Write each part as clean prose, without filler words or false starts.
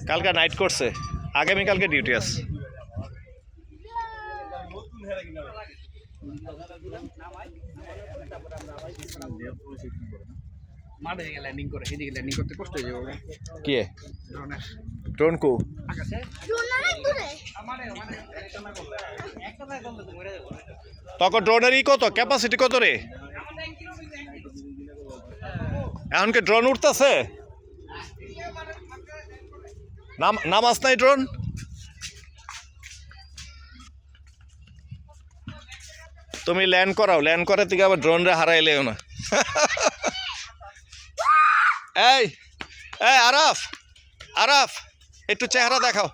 কালকে নাইট করছে, আগামীকালকে ডিউটি আছে। কি ড্রোন কো তখন ড্রোনের কত ক্যাপাসিটি কত রে? এখন কি ড্রোন উঠতেছে? নামাজ নাই ড্রোন? তুমি ল্যান্ড করাও, ল্যান্ড করে থেকে আবার ড্রোন রে হারাইলেও না। এই এই আরাফ, আরাফ একটু চেহারা দেখাও,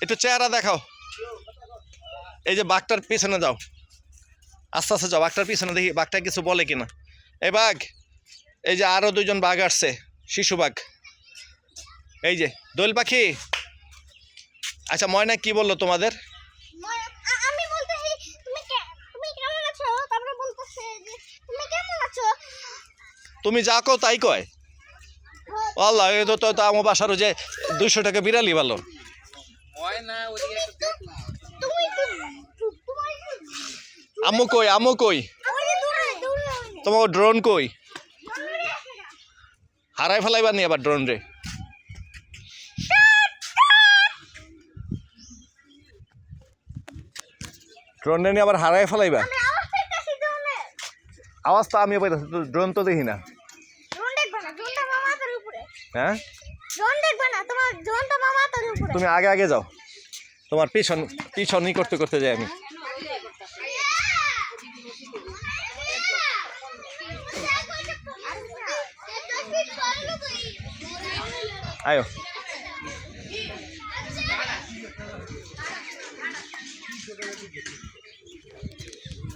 একটু চেহারা দেখাও। এই যে বাঘটার পিছনে যাও, আস্তে আস্তে যাও, বাঘটার পিছনে দেখি বাঘটা কিছু বলে কিনা। এই বাঘ, এই যে আরো দুইজন বাঘ আসছে, শিশু বাঘ। এই যে দোয়েল পাখি। আচ্ছা ময়না কি বললো তোমাদের? তুমি যা কো তাই কয়। আল্লাহ, এ তো আমার বাসার যে 200 টাকা বিড়ালি ভালো। আম্মু কই, আম্মু কই, তোমার ড্রোন কই? হারাই ফেলাইবার নি আবার ড্রোন রে। ড্রোন রে নিয়ে আবার হারাই ফেলাইবা? আওয়াজ তো আমি ড্রোন তো দেখি না। হ্যাঁ তুমি আগে আগে যাও, তোমার পিছনই করতে করতে যাই আমি। আয়ো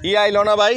ই আইলো না ভাই।